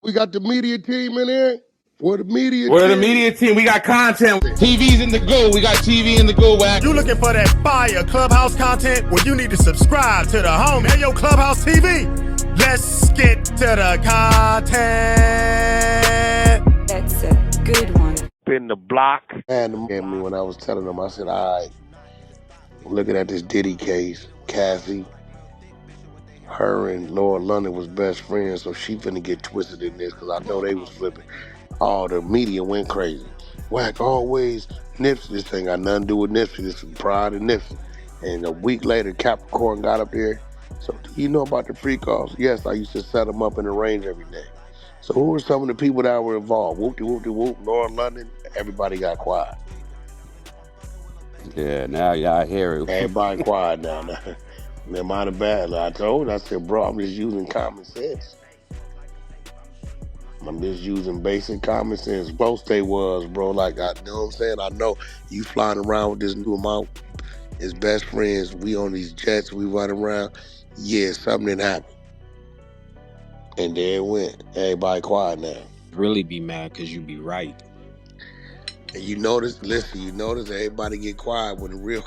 We got the media team in here. We're the media We're the team. media team. We got content. TV's in the go. We got TV in the go, Wack. You looking for that fire Clubhouse content? Well, you need to subscribe to the home. Hey, yo, Clubhouse TV. Let's get to the content. That's a good one. Been the block. And me when I was telling them, I said, all right, looking at this Diddy case, Cassie, her and Laura London was best friends, so she finna get twisted in this because I know they was flipping. All the media went crazy. Wack always, Nipsey, this thing got nothing to do with Nipsey, this is pride of Nipsey. And a week later, Capricorn got up there. So do you know about the free calls? Yes, I used to set them up in the range every day. So who were some of the people that were involved? Whoop-de-whoop-de-whoop, Laura London, everybody got quiet. Yeah, now y'all hear it. Everybody quiet now. They're mighty bad. I told her, I said, bro, I'm just using common sense. I'm just using basic common sense. Close they was, bro. Like, you know what I'm saying? I know you flying around with this new amount. As best friends, we on these jets, we run around. Yeah, something didn't happen. And there it went. Everybody quiet now. Really be mad because you be right. And you notice everybody get quiet when the real...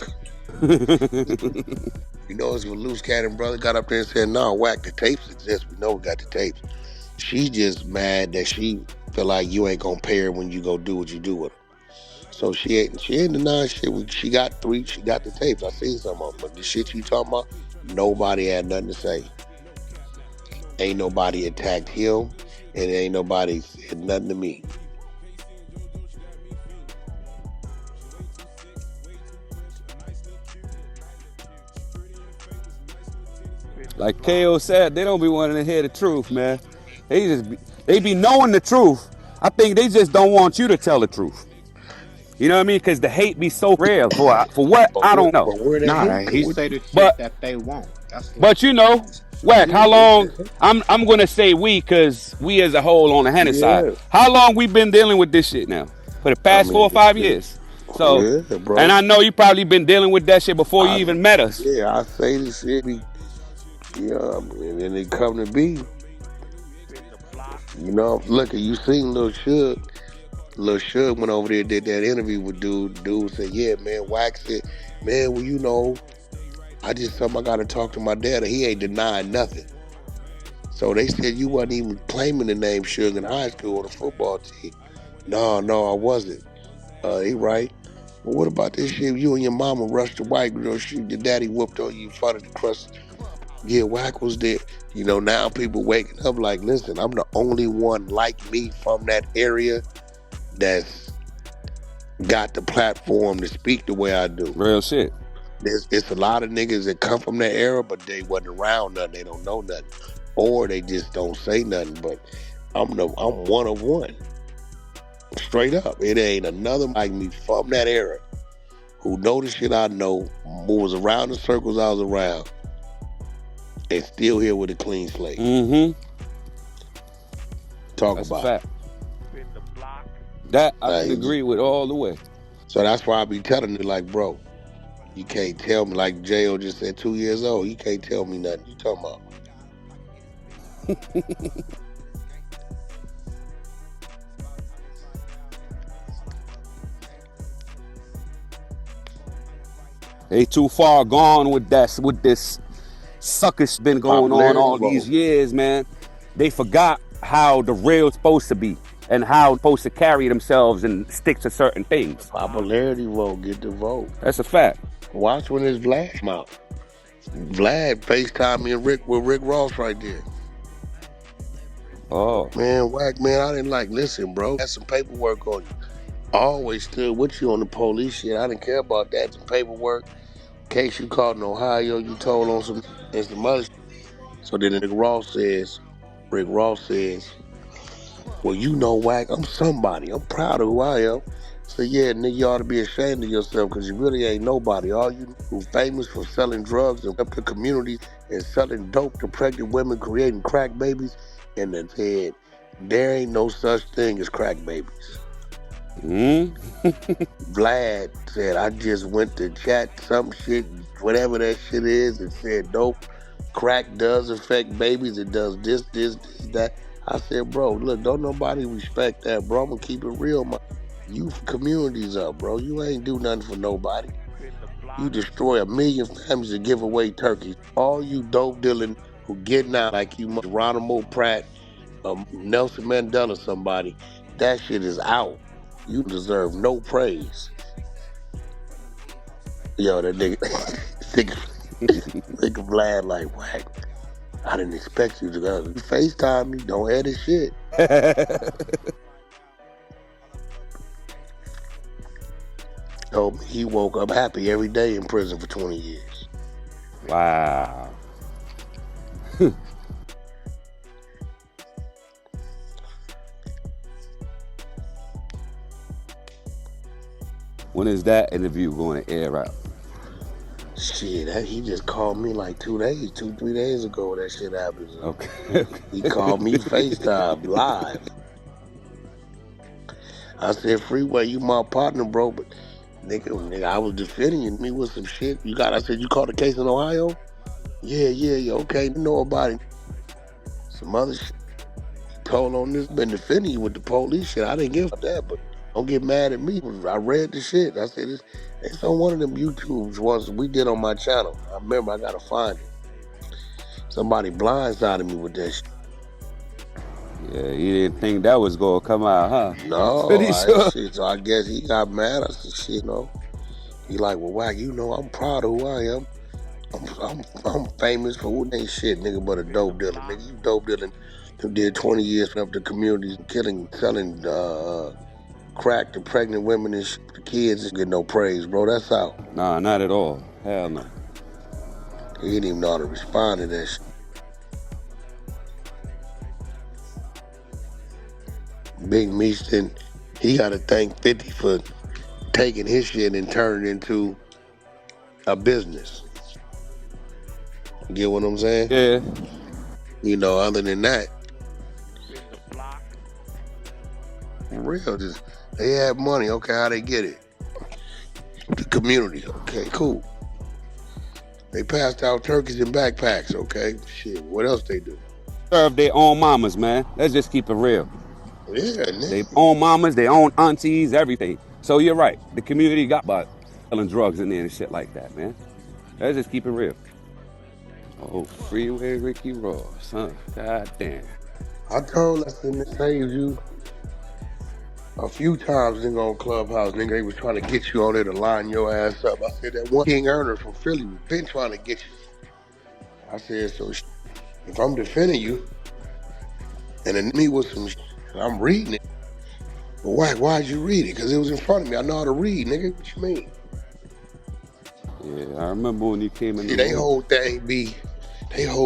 You notice when Loose Cannon brother got up there and said, no, Wack, the tapes exist. We know we got the tapes. She's just mad that she feel like you ain't gonna pay her when you go do what you do with her. So she ain't denying shit. She got the tapes. I seen some of them. But the shit you talking about, nobody had nothing to say. Ain't nobody attacked him, and ain't nobody said nothing to me. Like KO said, they don't be wanting to hear the truth, man. They be knowing the truth. I think they just don't want you to tell the truth. You know what I mean? Because the hate be so real. For what? I don't know. He say the shit that they want. But you know, Wack, how long? I'm gonna say we, because we as a whole on the Hannah side. How long we been dealing with this shit now? For the past 4 or 5 years. So, and I know you probably been dealing with that shit before you even met us. Yeah, I say this shit. Yeah, and then it come to be. You know, look, you seen Lil Suge. Lil Suge went over there and did that interview with dude. Dude said, yeah, man, Wack said, man, well, you know, I just told him I got to talk to my dad. He ain't denying nothing. So they said you wasn't even claiming the name Suge in high school on the football team. No, I wasn't. He right. Well, what about this shit? You and your mama rushed the white girl, shoot, your daddy whooped on you in front of the crust. Yeah, Wack was there. You know, now people waking up like, listen, I'm the only one like me from that area that's got the platform to speak the way I do. Real shit. It's a lot of niggas that come from that era, but they wasn't around nothing. They don't know nothing. Or they just don't say nothing. But I'm one of one. Straight up. It ain't another like me from that era who know the shit I know, who was around the circles I was around, and still here with a clean slate. Mm-hmm. Talk that's about a fact. That I can agree with all the way. So that's why I be telling you, like, bro, you can't tell me, like J.O. just said, 2 years old, you can't tell me nothing. You talking about? They too far gone with this sucker's been going on all these years, man. They forgot how the real's supposed to be and how supposed to carry themselves and stick to certain things. Popularity vote, get the vote. That's a fact. Watch when it's Vlad come out. Vlad FaceTime me and Rick Ross right there. Oh. Man, Wack, man, I didn't listen, bro. Had some paperwork on you. I always stood with you on the police shit. I didn't care about that. Some paperwork. In case you caught in Ohio, you told on some other shit. So then Rick Ross says, well, you know, Wack, I'm somebody. I'm proud of who I am. So yeah, nigga, you ought to be ashamed of yourself because you really ain't nobody. All you who famous for selling drugs and up to communities and selling dope to pregnant women, creating crack babies, and then said, there ain't no such thing as crack babies. Vlad said, I just went to chat some shit, whatever that shit is, and said dope. Crack does affect babies. It does this, that. I said, bro, look, don't nobody respect that, bro. I'm gonna keep it real, man. You communities up, bro. You ain't do nothing for nobody. You destroy 1 million families to give away turkeys. All you dope dealing who getting out like you must Ronald Pratt, Nelson Mandela, somebody. That shit is out. You deserve no praise. Yo, that nigga, nigga Vlad like, Wack, I didn't expect you to go. You FaceTime me, don't edit shit. Told me he woke up happy every day in prison for 20 years. Wow. When is that interview going to air out? Shit, he just called me like 3 days ago. That shit happened. Okay. He called me FaceTime live. I said, Freeway, you my partner, bro, but nigga, I was defending me with some shit. I said, you caught a case in Ohio? Yeah, okay, know about it. Some other shit. Told on this, been defending you with the police shit. I didn't give a that, but don't get mad at me. I read the shit. I said, it's on one of them YouTubes once we did on my channel. I remember I gotta find it. Somebody blindsided me with that shit. Yeah, he didn't think that was gonna come out, huh? No, shit. So I guess he got mad. I said, shit, no. He like, well, Wack, I'm proud of who I am. I'm famous for what ain't shit, nigga, but a dope dealer. Nigga, you dope dealing who did 20 years of the communities, selling crack to pregnant women and shit, the kids get no praise, bro. That's out. Nah, not at all. Hell no. He didn't even know how to respond to that shit. Big Meeston, he got to thank 50 for taking his shit and turning it into a business. You get what I'm saying? Yeah. You know, other than that, for real, just they had money. Okay, how they get it? The community. Okay, cool. They passed out turkeys and backpacks. Okay, shit. What else they do? Serve their own mamas, man. Let's just keep it real. Yeah, nigga. They own mamas, they own aunties, everything. So you're right. The community got about selling drugs in there and shit like that, man. Let's just keep it real. Oh, Freeway Ricky Ross, huh? God damn. I told us in the saves you a few times, nigga, on Clubhouse, nigga, they was trying to get you on there to line your ass up. I said that one King Earner from Philly was been trying to get you. I said, so if I'm defending you, and then me with some I'm reading it. But why'd you read it? Because it was in front of me. I know how to read, nigga. What you mean? Yeah, I remember when you came in the they room. whole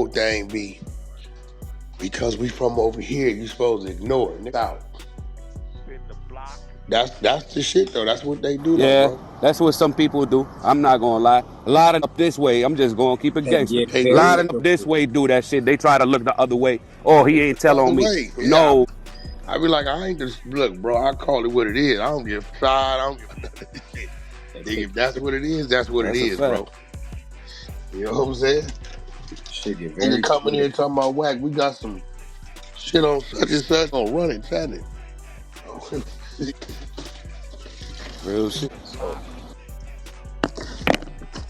thing be because we from over here, you supposed to ignore it. Nigga out. That's the shit though. That's what they do though, bro. That's what some people do. I'm not gonna lie. A lot of up this way, I'm just gonna keep it gangster. They A lot of up this way do that shit. They try to look the other way. Oh, he ain't telling me. Way. Yeah. No. I be like, I ain't just look, bro. I call it what it is. I don't give a side. I don't give none of this shit. Nigga, if that's what it is, that's what it is, bro. You know what I'm saying? Shit get very nigga coming here talking about Wack. We got some shit on such and such. On run it, chat it. Real shit.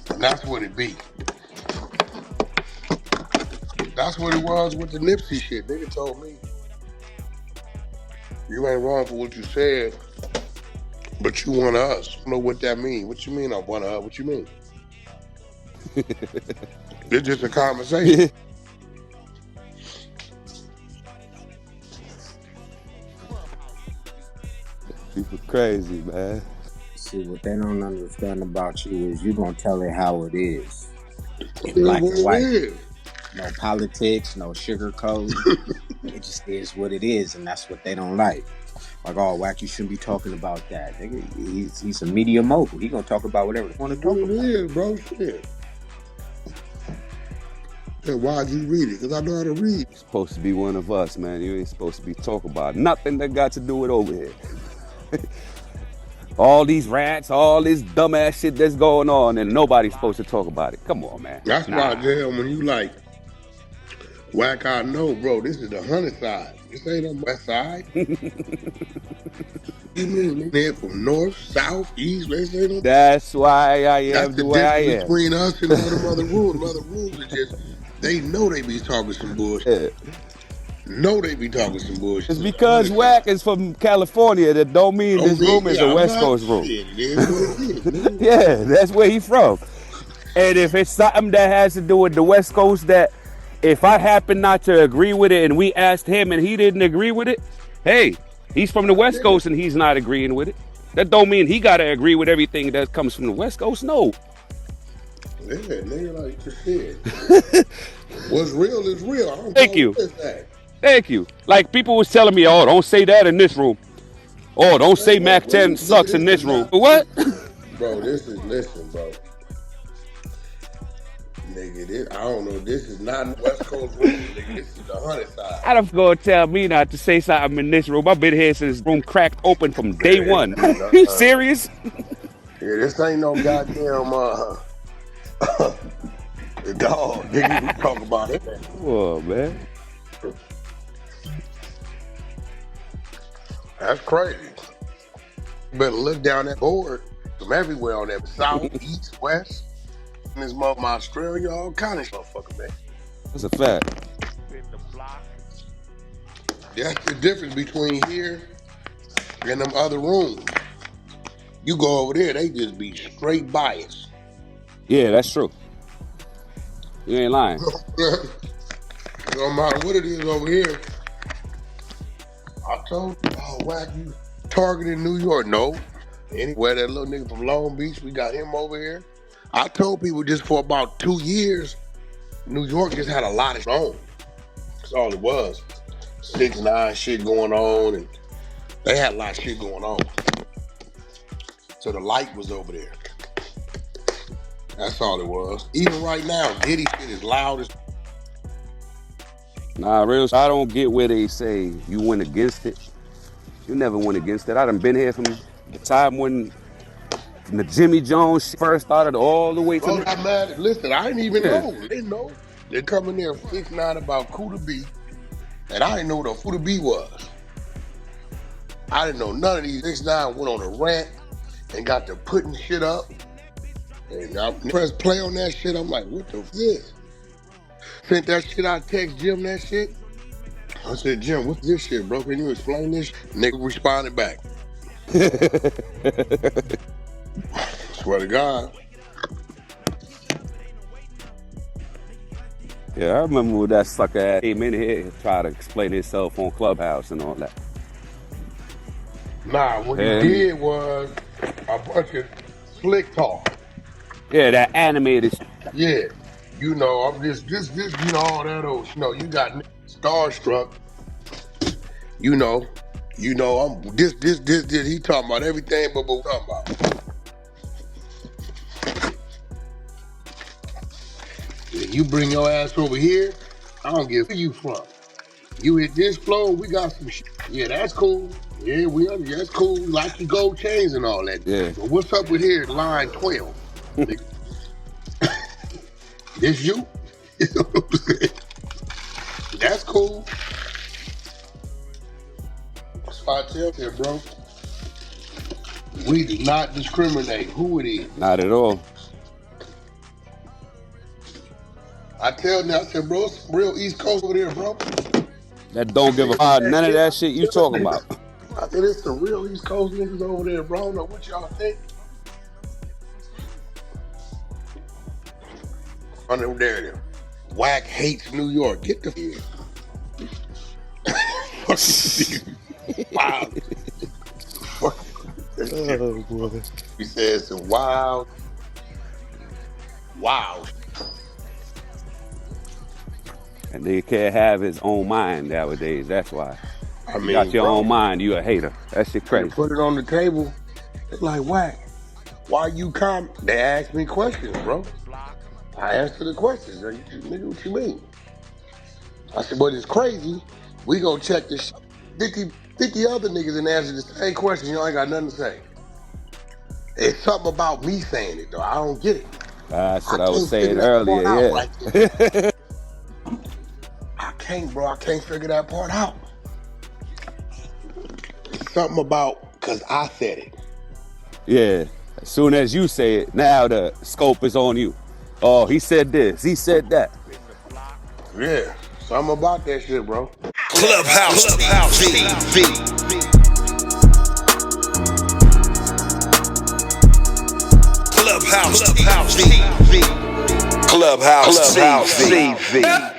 And that's what it be. That's what it was with the Nipsey shit. Nigga told me, you ain't wrong for what you said, but you one of us. I don't know what that mean. What you mean I'm one of us? What you mean? It's just a conversation. People crazy, man. See, what they don't understand about you is you gonna tell it how it is. In black and white. No politics, no sugarcoat. It just is what it is, and that's what they don't like. Like, oh, Wack, you shouldn't be talking about that. Nigga, he's a media mogul. He gonna talk about whatever he want to talk about. It is, bro. Shit. Yeah, why'd you read it? Because I know how to read. You're supposed to be one of us, man. You ain't supposed to be talking about nothing that got to do with over here. All these rats, all this dumbass shit that's going on, and nobody's supposed to talk about it. Come on, man. That's why, damn, when you like, Wack, I know, bro. This is the 100 side. This ain't on west side. You mean they're from north, south, east? This ain't on. That's why I That's am the the way I difference am. between us and all them other rooms. Them other rooms are just, they know they be talking some bullshit. Yeah. Know they be talking some bullshit. It's because Wack is from California. That don't mean this room is a West Coast room. Shit, it is what it is, man. Yeah, that's where he from. And if it's something that has to do with the West Coast, that if I happen not to agree with it and we asked him and he didn't agree with it, hey, he's from the West Coast and he's not agreeing with it. That don't mean he got to agree with everything that comes from the West Coast. No. Yeah, nigga, like shit. What's real is real. I don't Thank you. Thank you. Like people was telling me, oh, don't say that in this room. Oh, don't say Mac 10 sucks in this room. What? Bro, listen, bro. Nigga, I don't know. This is not West Coast room, nigga. This is the 100 side. I don't gonna tell me not to say something in this room. I've been here since this room cracked open from day one. You serious? Yeah, this ain't no goddamn dog, nigga. We talk about it. Oh, man. That's crazy. You better look down that board from everywhere on that south, east, west. And this motherfucker, Australia, all kind of motherfucker, man. That's a fact. That's the difference between here and them other rooms. You go over there, they just be straight biased. Yeah, that's true. You ain't lying. No matter what it is over here. I told you, oh, Wack, you targeting New York. No. Anywhere that little nigga from Long Beach, we got him over here. I told people just for about 2 years, New York just had a lot of on. That's all it was. 6ix9ine shit going on, and they had a lot of shit going on. So the light was over there. That's all it was. Even right now, Diddy shit is loud as. Nah, real. I don't get where they say you went against it. You never went against it. I done been here from the time when the Jimmy Jones shit first started all the way to. Oh, I'm mad. Listen, I didn't even know. I didn't know. They come in there 6ix9ine about Kuda B, and I didn't know what a Kuda B was. I didn't know none of these. 6ix9ine went on a rant and got to putting shit up. And I pressed play on that shit. I'm like, what the f is? Sent that shit out, text Jim that shit. I said, Jim, what's this shit, bro? Can you explain this? Nigga responded back. Swear to God. Yeah, I remember when that sucker ass came in here and tried to explain himself on Clubhouse and all that. Nah, what he did was a bunch of slick talk. Yeah, that animated. Yeah, you know, I'm just, you know, all that old, you know, you got starstruck. You know, I'm this. He talking about everything, but what we talking about? If you bring your ass over here, I don't give where you from. You hit this floor, we got some shit. Yeah, that's cool. Yeah, that's cool. We like your gold chains and all that. Yeah. But what's up with here, line 12? This you? That's cool. That's why I tell you, bro. We do not discriminate who it is. Not at all. I tell them, I said, bro, it's real East Coast over there, bro. That don't give a fuck. None of that shit you talking about. I said, it's some real East Coast niggas over there, bro. I don't know what y'all think. Under there, Wack hates New York. Get the wow. Oh boy. He said some wow. And they can't have his own mind nowadays. That's why. I mean, you got your own mind, you a hater. That shit crazy. Put it on the table. It's like, Wack, why you come? They ask me questions, bro. I answer the questions. Nigga, what you mean? I said, but it's crazy. We gonna check this 50 other niggas and answer the same question. You ain't got nothing to say. It's something about me saying it, though. I don't get it. That's what I was saying earlier, yeah. Right. I can't, bro. I can't figure that part out. Something about, because I said it. Yeah. As soon as you say it, now the scope is on you. Oh, he said this. He said that. Yeah. Something about that shit, bro. Clubhouse TV. Clubhouse TV. Clubhouse TV.